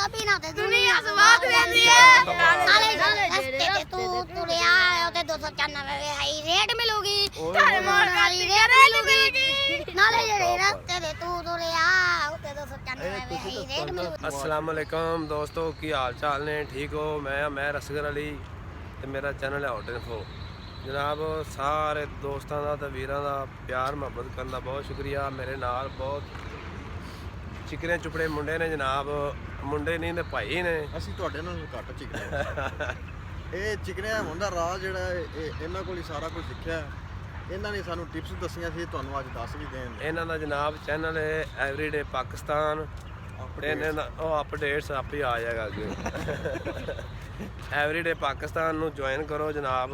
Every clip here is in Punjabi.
ਤਾਂ ਬਿਨਾਂ ਤੇ ਦੁਨੀਆ ਸਵਾਦ ਲੈਂਦੀ ਹੈ ਨਾਲੇ ਰਸਤੇ ਤੇ ਤੂੰ ਤੁਰਿਆ ਉਹਦੇ 294 ਹਾਈ ਰੇਟ ਮਿਲੂਗੀ ਘਰ ਮੋੜ ਵਾਲੀ ਰੇਟ ਮਿਲੂਗੀ ਨਾਲੇ ਜਿਹੜੇ ਰਸਤੇ ਤੇ ਤੂੰ ਤੁਰਿਆ ਉਹਦੇ 294 ਹਾਈ ਰੇਟ ਮਿਲੂਗੀ। अस्सलाम वालेकुम दोस्तों की हाल चाल ने ठीक हो। मैं रसगर अली ਤੇ ਮੇਰਾ ਚੈਨਲ ਹੈ ਹੌਟ ਇਨਫੋ। ਜਨਾਬ ਸਾਰੇ ਦੋਸਤਾਂ ਦਾ ਤੇ ਵੀਰਾਂ ਦਾ ਪਿਆਰ ਮੁਹੱਬਤ ਕਰਨ ਦਾ ਬਹੁਤ ਸ਼ੁਕਰੀਆ। ਮੇਰੇ ਨਾਲ ਬਹੁਤ ਚਿਕਨੇ ਚੁਪੜੇ ਮੁੰਡੇ ਨੇ ਜਨਾਬ, ਮੁੰਡੇ ਨਹੀਂ ਤੇ ਭਾਈ ਨੇ। ਅਸੀਂ ਤੁਹਾਡੇ ਨਾਲ ਘੱਟ ਚਿਕਨੇ ਇਹ ਚਿਕਨੇ ਹੁੰਦਾ ਰਾਹ ਜਿਹੜਾ ਇਹਨਾਂ ਕੋਲ ਹੀ ਸਾਰਾ ਕੁਝ ਸਿੱਖਿਆ। ਇਹਨਾਂ ਨੇ ਸਾਨੂੰ ਟਿਪਸ ਦੱਸੀਆਂ ਸੀ, ਤੁਹਾਨੂੰ ਅੱਜ ਦੱਸ ਵੀ ਦੇਣ। ਇਹਨਾਂ ਦਾ ਜਨਾਬ ਚੈਨਲ ਹੈ ਐਵਰੀਡੇ ਪਾਕਿਸਤਾਨ। ਇਹਨਾਂ ਦਾ ਉਹ ਅਪਡੇਟਸ ਆਪੇ ਆ ਜਾਏਗਾ ਅੱਗੇ। ਐਵਰੀਡੇ ਪਾਕਿਸਤਾਨ ਨੂੰ ਜੁਆਇਨ ਕਰੋ ਜਨਾਬ,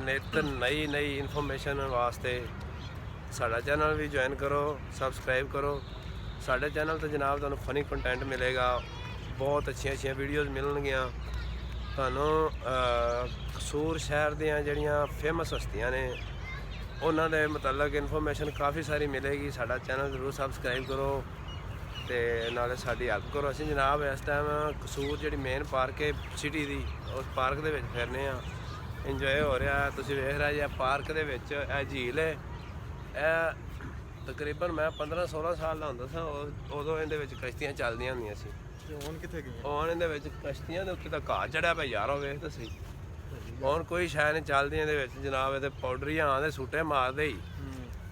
ਨਿਤ ਨਈ ਇਨਫੋਰਮੇਸ਼ਨ ਵਾਸਤੇ। ਸਾਡਾ ਚੈਨਲ ਵੀ ਜੁਆਇਨ ਕਰੋ, ਸਬਸਕ੍ਰਾਈਬ ਕਰੋ। ਸਾਡੇ ਚੈਨਲ ਤੇ ਜਨਾਬ ਤੁਹਾਨੂੰ ਫਨੀ ਕੰਟੈਂਟ ਮਿਲੇਗਾ, ਬਹੁਤ ਅੱਛੀਆਂ ਵੀਡੀਓਜ਼ ਮਿਲਣਗੀਆਂ ਤੁਹਾਨੂੰ। ਕਸੂਰ ਸ਼ਹਿਰ ਦੀਆਂ ਜਿਹੜੀਆਂ ਫੇਮਸ ਹਸਤੀਆਂ ਨੇ ਉਹਨਾਂ ਦੇ ਮੁਤਲਕ ਇਨਫੋਰਮੇਸ਼ਨ ਕਾਫੀ ਸਾਰੀ ਮਿਲੇਗੀ। ਸਾਡਾ ਚੈਨਲ ਜ਼ਰੂਰ ਸਬਸਕ੍ਰਾਈਬ ਕਰੋ ਤੇ ਨਾਲੇ ਸਾਡੀ ਹੈਲਪ ਕਰੋ। ਅਸੀਂ ਜਨਾਬ ਇਸ ਟਾਈਮ ਕਸੂਰ ਜਿਹੜੀ ਮੇਨ ਪਾਰਕ ਹੈ ਸਿਟੀ ਦੀ, ਉਸ ਪਾਰਕ ਦੇ ਵਿੱਚ ਫਿਰਨੇ ਆ, ਇੰਜੋਏ ਹੋ ਰਿਹਾ। ਤੁਸੀਂ ਵੇਖ ਰਹੇ ਜੀ ਪਾਰਕ ਦੇ ਵਿੱਚ ਇਹ ਝੀਲ ਹੈ। ਇਹ ਤਕਰੀਬਨ ਮੈਂ 15-16 ਸਾਲ ਦਾ ਹੁੰਦਾ ਸਾਂ, ਉਦੋਂ ਇਹਦੇ ਵਿੱਚ ਕਸ਼ਤੀਆਂ ਚੱਲਦੀਆਂ ਹੁੰਦੀਆਂ ਸੀ। ਹੁਣ ਕਿੱਥੇ ਗਏ? ਹੁਣ ਇਹਦੇ ਵਿੱਚ ਕਸ਼ਤੀਆਂ ਦੇ ਉੱਤੇ ਤਾਂ ਘਾਹ ਚੜਿਆ ਪਿਆ ਯਾਰ, ਉਹ ਵੇਖ ਤਾਂ ਸਹੀ। ਹੁਣ ਕੋਈ ਸ਼ੈ ਨਹੀਂ ਚੱਲਦੀ ਇਹਦੇ ਵਿੱਚ ਜਨਾਬ। ਇਹਦੇ ਪਾਊਡਰੀਆਂ ਆਉਂਦੇ ਸੂਟੇ ਮਾਰਦੇ ਹੀ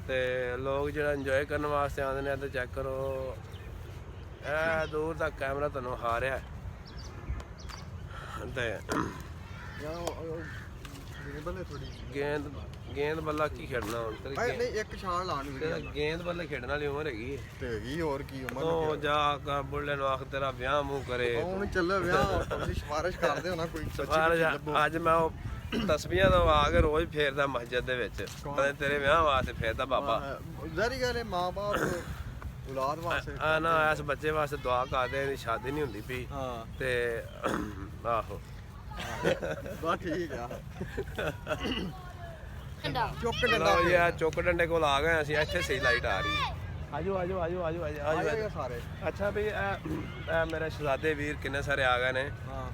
ਤੇ ਲੋਕ ਜਿਹੜਾ ਇੰਜੋਏ ਕਰਨ ਵਾਸਤੇ ਆਉਂਦੇ ਨੇ। ਇੱਥੇ ਚੈੱਕ ਕਰੋ, ਇਹ ਦੂਰ ਤੱਕ ਕੈਮਰਾ ਤੁਹਾਨੂੰ ਆ ਰਿਹਾ ਤੇ ਗੇਂਦ ਬੱਲਾ ਕੀ ਖੇਡਣਾ ਹੁਣ ਨਹੀਂ, ਇੱਕ ਛਾਲ ਲਾਣੀ ਵੀਡੀਓ। ਗੇਂਦ ਬੱਲੇ ਖੇਡਣ ਵਾਲੀ ਉਮਰ ਹੈਗੀ ਤੇ ਹੈਗੀ, ਹੋਰ ਕੀ ਉਮਰ। ਉਹ ਜਾ ਬੁੱਲੇ ਨੂੰ ਆਖ ਤੇਰਾ ਵਿਆਹ ਮੂੰਹ ਕਰੇ। ਹੁਣ ਚੱਲੇ ਵਿਆਹ, ਤੁਸੀਂ ਸਿਫਾਰਿਸ਼ ਕਰਦੇ ਹੋ ਨਾ ਕੋਈ? ਅੱਜ ਮੈਂ ਉਹ ਤਸਬੀਹਾਂ ਤੋਂ ਆ ਕੇ ਰੋਜ਼ ਫੇਰਦਾ ਮਸਜਿਦ ਦੇ ਵਿੱਚ, ਤੇਰੇ ਵਿਆਹ ਵਾਸਤੇ ਫੇਰਦਾ ਬਾਬਾ। ਜ਼ਾਰੀ ਗੱਲ ਹੈ, ਮਾਂ ਬਾਪ ਔਲਾਦ ਵਾਸਤੇ ਆ ਨਾ ਇਸ ਬੱਚੇ ਵਾਸਤੇ ਦੁਆ ਕਰਦੇ। ਇਹਦੀ ਸ਼ਾਦੀ ਨਹੀਂ ਹੁੰਦੀ ਪਈ ਤੇ ਆਹੋ ਬਸ ਠੀਕ ਆ। ਚੁੱਕ ਲਓ ਜੀ, ਚੁੱਕ ਡੰਡੇ ਕੋਲ ਆ ਗਏ ਅਸੀਂ। ਇੱਥੇ ਸਹੀ ਲਾਈਟ ਆ ਰਹੀ ਹੈ। ਆਜੋ ਸਾਰੇ। ਅੱਛਾ ਵੀ ਇਹ ਮੇਰੇ ਸ਼ਹਜ਼ਾਦੇ ਵੀਰ ਕਿੰਨੇ ਸਾਰੇ ਆ ਗਏ ਨੇ। ਹਾਂ,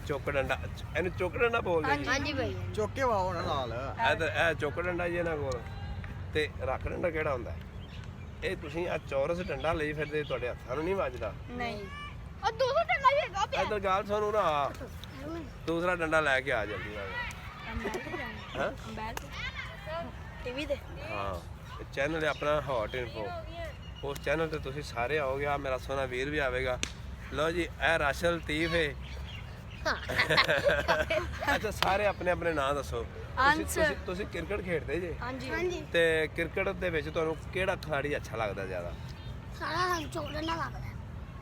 ਚੁੱਕ ਡੰਡਾ, ਇਹਨੂੰ ਚੁੱਕ ਡੰਡਾ ਬੋਲਦੇ ਜੀ। ਹਾਂਜੀ ਭਾਈ ਚੁੱਕ ਕੇ ਵਾਓ ਨਾ ਨਾਲ। ਇਹ ਚੁੱਕ ਡੰਡਾ ਜੀ ਇਹਨਾਂ ਕੋਲ। ਤੇ ਰੱਖ ਡੰਡਾ ਕਿਹੜਾ ਹੁੰਦਾ? ਇਹ ਤੁਸੀਂ ਆ ਚੌਰਸ ਡੰਡਾ ਲਈ ਫਿਰਦੇ, ਤੁਹਾਡੇ ਹੱਥਾਂ ਨੂੰ ਨਹੀਂ ਵੱਜਦਾ? ਨਹੀਂ, ਉਹ ਦੂਸਰਾ ਡੰਡਾ ਵੀ ਹੈਗਾ ਪਿਆ। ਇੱਧਰ ਗੱਲ ਸੁਣੋ ਨਾ, ਦੂਸਰਾ ਡੰਡਾ ਲੈ ਕੇ ਆ ਜਲਦੀ ਆ। ਹਾਂ ਟੀਵੀ ਤੇ ਹਾਂ, ਚੈਨਲ ਹੈ ਆਪਣਾ ਹੌਟ ਇਨਫੋ। ਉਸ ਚੈਨਲ ਤੇ ਤੁਸੀਂ ਸਾਰੇ ਆਓਗੇ। ਆ ਮੇਰਾ ਸੋਹਣਾ ਵੀਰ ਵੀ ਆਵੇਗਾ। ਲਓ ਜੀ, ਇਹ ਰਾਸ਼ਲ ਲਤੀਫ ਹੈ। ਅੱਛਾ, ਸਾਰੇ ਆਪਣੇ ਆਪਣੇ ਨਾਂ ਦੱਸੋ। ਤੁਸੀਂ ਕ੍ਰਿਕਟ ਖੇਡਦੇ ਜੇ? ਹਾਂਜੀ। ਤੇ ਕ੍ਰਿਕਟ ਦੇ ਵਿੱਚ ਤੁਹਾਨੂੰ ਕਿਹੜਾ ਖਿਡਾਰੀ ਅੱਛਾ ਲੱਗਦਾ ਜ਼ਿਆਦਾ? ਸਾਰਾ ਚੁੱਕ ਡੰਡਾ ਲੱਗਦਾ।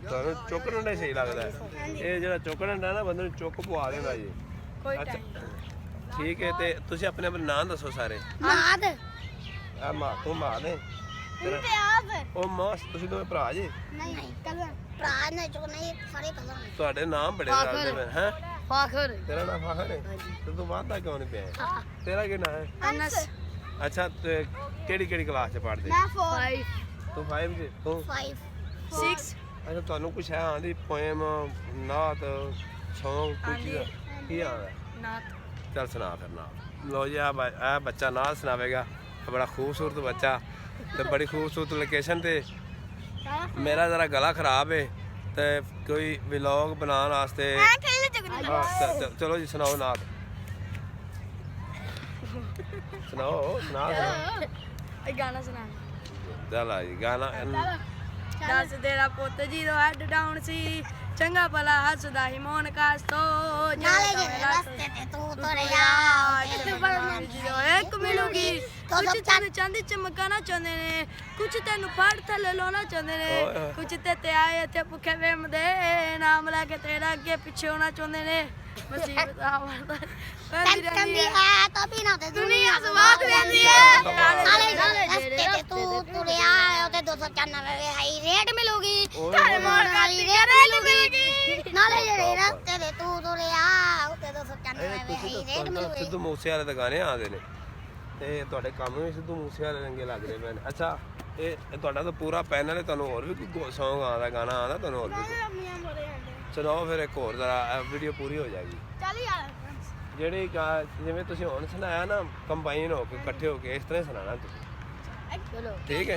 ਤੁਹਾਨੂੰ ਚੁੱਕ ਡੰਡਾ ਹੀ ਸਹੀ ਲੱਗਦਾ। ਇਹ ਜਿਹੜਾ ਚੁੱਕ ਡੰਡਾ ਨਾ ਬੰਦੇ ਨੂੰ ਚੁੱਕ ਪਵਾ ਦਿੰਦਾ ਜੀ। ਅੱਛਾ ਠੀਕ ਹੈ, ਤੇ ਤੁਸੀਂ ਆਪਣੇ ਆਪਣੇ ਨਾਂ ਦੱਸੋ ਸਾਰੇ। ਮਾਦ ਆ ਮਾਂ ਤੂੰ ਮਾਂ ਨੇ ਇਮਤਿਆਜ਼। ਉਹ ਮਾਂ, ਤੁਸੀਂ ਦੋਵੇਂ ਭਰਾ ਜੀ? ਨਹੀਂ ਕਲਰ ਭਰਾ ਨੇ ਚੁੱਕ ਨਹੀਂ, ਸਾਰੇ ਕਲਰ ਨੇ। ਤੁਹਾਡੇ ਨਾਮ ਬੜੇ ਲੱਗਦੇ ਨੇ। ਹੈ ਫਾਖਰ ਤੇਰਾ ਨਾਮ ਫਾਖਰ ਹੈ? ਤੇ ਤੂੰ ਵਾਦਾ ਕਿਉਂ ਨਹੀਂ ਪਿਆ? ਤੇਰਾ ਕੀ ਨਾਮ ਹੈ? ਅਨਸ। ਅੱਛਾ, ਤੇ ਕਿਹੜੀ ਕਲਾਸ ਚ ਪੜ੍ਹਦੇ? ਮੈਂ 5 ਤੂੰ 5 ਚ? ਤੂੰ 6 ਅੱਛਾ, ਤੁਹਾਨੂੰ ਕੁਛ ਹੈ ਆਂਦੀ ਪੋਇਮ, ਨਾਤ, ਸੌਂਗ ਕੁਝ ਕੀ ਆਉਂਦਾ? ਨਾਤ। ਚੱਲ ਸੁਣਾ ਫਿਰ ਨਾ। ਲੋ ਜੀ, ਆ ਬੱਚਾ ਨਾਤ ਸੁਣਾਵੇਗਾ। ਬੜਾ ਖੂਬਸੂਰਤ ਬੱਚਾ ਤੇ ਬੜੀ ਖੂਬਸੂਰਤ ਲੋਕੇਸ਼ਨ ਤੇ। ਮੇਰਾ ਜ਼ਰਾ ਗਲਾ ਖਰਾਬ ਹੈ ਤੇ ਕੋਈ ਵਲੌਗ ਬਣਾਉਣ ਵਾਸਤੇ। ਚਲੋ ਜੀ, ਸੁਣਾਓ ਨਾਤ। ਸੁਣਾਓ ਇਹ ਗਾਣਾ ਸੁਣਾ। ਚੱਲ ਆ ਜੀ ਗਾਣਾ। ਦੱਸ ਤੇਰਾ ਪੁੱਤ ਜਦੋਂ ਹੈਡ ਡਾਊਨ ਸੀ, ਚੰਗਾ ਭਲਾ ਹੱਸਦਾ ਹੀ ਮੋਨ ਕਾਸ ਤੋਂ। ਨਾਲੇ ਜਿਹੜੇ ਰਸਤੇ ਤੇ ਤੂੰ ਤੁਰਿਆ ਜਦੋਂ ਇੱਕ ਮਿਲੂਗੀ, ਕੁਝ ਤੈਨੂੰ ਚਾਂਦੀ ਚਮਕਾਣਾ ਚਾਹੁੰਦੇ ਨੇ, ਕੁਝ ਤੈਨੂੰ ਫੜ ਥੱਲੇ ਲਾਉਣਾ ਚਾਹੁੰਦੇ ਨੇ, ਕੁਝ ਤੇ ਆਏ ਇੱਥੇ ਭੁੱਖੇ ਵੇਮਦੇ, ਨਾਮ ਲੈ ਕੇ ਤੇਰਾ ਅੱਗੇ ਪਿੱਛੇ ਹੋਣਾ ਚਾਹੁੰਦੇ ਨੇ। ਮੁਸੀਬਤ ਆਵਦਾ ਕੰਦੀ ਹੈ ਤਾਂ ਬਿਨਾਂ ਤੇ ਦੁਨੀਆ ਸਵਾਦ ਲੈਂਦੀ ਹੈ ਨਾਲੇ ਰਸਤੇ ਤੇ ਤੂੰ ਤੁਰਿਆ ਉਹਦੇ 294 ਹਾਈ ਰੇਟ ਮਿਲੂਗੀ ਘਰ ਮੋੜ ਵਾਲੀ ਰੇਟ ਮਿਲੂਗੀ ਨਾਲੇ ਜਿਹੜੇ ਰਸਤੇ ਤੇ ਤੂੰ ਤੁਰਿਆ ਉਹਦੇ 294 ਹਾਈ ਰੇਟ ਮਿਲੂਗੀ। ਸਿੱਧੂ ਮੂਸੇ ਵਾਲੇ ਦੇ ਗਾਣੇ ਆਉਂਦੇ ਨੇ ਤੇ ਤੁਹਾਡੇ ਕੰਮ ਵੀ ਸਿੱਧੂ ਮੂਸੇ ਵਾਲੇ ਰੰਗੇ ਲੱਗਦੇ ਪਏ ਨੇ। ਅੱਛਾ, ਇਹ ਤੁਹਾਡਾ ਤਾਂ ਪੂਰਾ ਪੈਨਲ ਹੈ। ਤੁਹਾਨੂੰ ਹੋਰ ਵੀ ਕੋਈ ਸੌਂਗ ਆਉਂਦਾ, ਗਾਣਾ ਆਉਂਦਾ ਤੁਹਾਨੂੰ ਹੋਰ ਵੀ ਕੋਈ? ਸੁਣਾਓ ਫਿਰ ਇੱਕ ਹੋਰ ਜ਼ਰਾ, ਵੀਡੀਓ ਪੂਰੀ ਹੋ ਜਾਏਗੀ। ਚੱਲ ਯਾਰ ਜਿਹੜੀ ਜਿਵੇਂ ਤੁਸੀਂ ਹੁਣ ਸੁਣਾਇਆ ਨਾ, ਕੰਬਾਈਨ ਹੋ ਕੇ ਇਕੱਠੇ ਹੋ ਕੇ, ਇਸ ਤਰ੍ਹਾਂ ਹੀ ਸੁਣਾਣਾ ਤੁਸੀਂ, ਚਲੋ ਠੀਕ ਹੈ?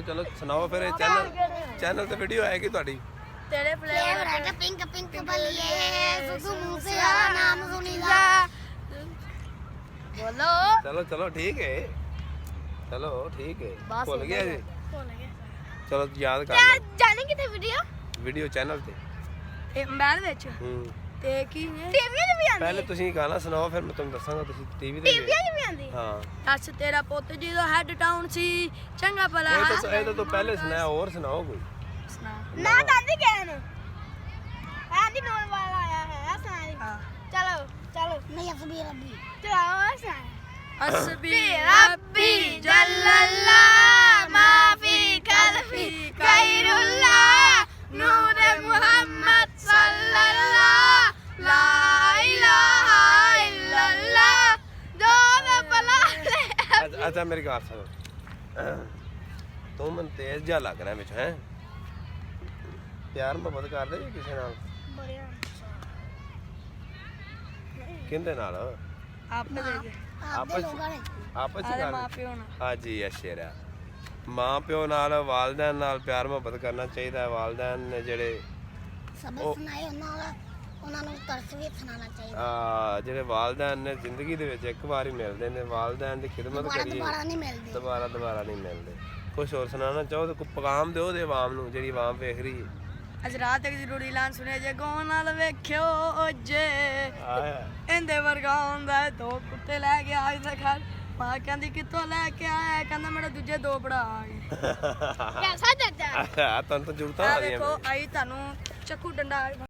ਚਲੋ ਸੁਣਾਓ ਫਿਰ। ਚੈਨਲ ਤੇ ਵੀਡੀਓ ਆਏਗੀ ਤੁਹਾਡੀ। ਤੇਰੇ ਫੇਵਰਟ ਪਿੰਕ ਪਿੰਕ ਬਲੀਏ ਸੁਧੂ ਮੂਸੇਵਾਲਾ ਨਾਮ ਸੁਣੀਦਾ। ਬੋਲੋ ਚਲੋ ਠੀਕ ਹੈ, ਠੀਕ ਹੈ। ਬਸ ਭੁੱਲ ਗਿਆ ਜੀ? ਭੁੱਲ ਗਿਆ ਚਲੋ ਯਾਦ ਕਰ ਲਓ। ਜਾਣੀ ਕਿਤੇ ਵੀਡੀਓ ਚੈਨਲ ਤੇ। ਇਹ ਮੋਬਾਈਲ ਵਿੱਚ ਹੂੰ। ਤੇ ਕੀ ਨੇ ਟੀਵੀਆਂ 'ਚ ਵੀ ਆਉਂਦੀ ਪਹਿਲੇ ਤੁਸੀਂ ਗਾਣਾ ਸੁਣਾਓ, ਫਿਰ ਮੈਂ ਤੁਹਾਨੂੰ ਦੱਸਾਂਗਾ ਤੁਸੀਂ ਟੀਵੀ ਤੇ ਟੀਵੀਆਂ 'ਚ ਵੀ ਆਉਂਦੀ ਹਾਂ। ਦੱਸ ਤੇਰਾ ਪੁੱਤ ਜਦੋਂ ਹੈਡ ਟਾਊਨ ਸੀ ਚੰਗਾ ਭਲਾ ਇਹ ਤਾਂ ਪਹਿਲੇ ਸੁਣਾਇਆ, ਹੋਰ ਸੁਣਾਓ ਕੋਈ। ਨਾ ਦੰਦੀ ਕਹਿਣ ਆਂਦੀ ਨੋਨ ਵਾਲਾ ਆਇਆ ਹੈ ਸੁਣਾਈ ਚਲੋ ਨਹੀਂ ਅਸਬੀ ਰੱਬੀ ਚਲਾਓ ਸੁਣਾ ਅਸਬੀ ਰੱਬੀ ਜੱਲल्ला ਮਾਫੀ ਕਲਫੀ ਖੈਰੁल्ला ਨੂਰ ਮੁਹੰਮਦ ਸੱਲल्ला ਲਾ ਇਲਾਹਾ ਇल्लल्ला ਜੋ ਮੈਂ ਬਲਾ ਅੱਛਾ ਮੇਰੀ ਗੱਲ ਸੁਣੋ, ਤੂੰ ਮੈਨੂੰ ਤੇਜ਼ ਜਿਹਾ ਲੱਗ ਰਿਹਾ ਵਿੱਚ, ਹੈ? ਪਿਆਰ ਮੁਹੱਬਤ ਕਰਦੇ ਜੀ ਕਿਸੇ ਨਾਲ? ਕਿਹਦੇ ਨਾਲ? ਆਪਨੇ ਦੇ ਆਪਦੇ ਲੋਕਾਂ ਨੇ ਆਪਸ ਚ ਆਦੇ ਕਰ। ਮਾਪਿਓ ਨਾਲ ਹਾਂਜੀ ਅਸ਼ੇਰਾ, ਮਾਂ ਪਿਓ ਨਾਲ, ਵਾਲਿदैन ਨਾਲ ਪਿਆਰ ਮੁਹੱਬਤ ਕਰਨਾ ਚਾਹੀਦਾ। ਵਾਲਿदैन ਨੇ ਜਿਹੜੇ ਸਬਕ ਸੁਣਾਏ ਉਹਨਾਂ ਨੂੰ ਤਰਸ ਵੀ ਸੁਣਾਉਣਾ ਚਾਹੀਦਾ। ਜਿਹੜੇ ਵਾਲਿदैन ਨੇ ਜ਼ਿੰਦਗੀ ਦੇ ਵਿੱਚ ਇੱਕ ਵਾਰ ਹੀ ਮਿਲਦੇ ਨੇ। ਵਾਲਿदैन ਦੀ ਖਿਦਮਤ ਕਰੀਏ, ਦੁਬਾਰਾ ਨਹੀਂ ਮਿਲਦੇ। ਦੁਬਾਰਾ ਨਹੀਂ ਮਿਲਦੇ। ਕੁਛ ਹੋਰ ਸੁਣਾਉਣਾ ਚਾਹੋ ਤਾਂ ਕੋਈ ਪੈਗਾਮ ਦਿਓ ਦੇ ਆਵਾਮ ਨੂੰ, ਜਿਹੜੀ ਆਵਾਮ ਵੇਖ ਰਹੀ ਹੈ। ਅੱਜ ਰਾਤ ਤੱਕ ਜ਼ਰੂਰੀ ਐਲਾਨ ਸੁਣਿਆ ਜੇ ਗਾਉਣ ਨਾਲ ਵੇਖਿਓ ਜੇ ਇਹਦੇ ਵਰਗਾ ਹੁੰਦਾ ਦੋ ਕੁੱਤੇ ਲੈ ਕੇ ਆਏ ਤਾਂ ਘਰ। ਮਾਂ ਕਹਿੰਦੀ ਕਿੱਥੋਂ ਲੈ ਕੇ ਆਇਆ? ਕਹਿੰਦਾ ਮੇਰੇ ਦੂਜੇ ਦੋ ਭਰਾ ਆ ਗਏ। ਕਿਆ ਸੱਚ ਤੁਹਾਨੂੰ ਤਾਂ ਜ਼ਰੂਰਤਾਂ ਆ ਆ ਰਹੀਆਂ ਦੇਖੋ ਆਈ ਤੁਹਾਨੂੰ ਚੱਕੂ ਡੰਡਾ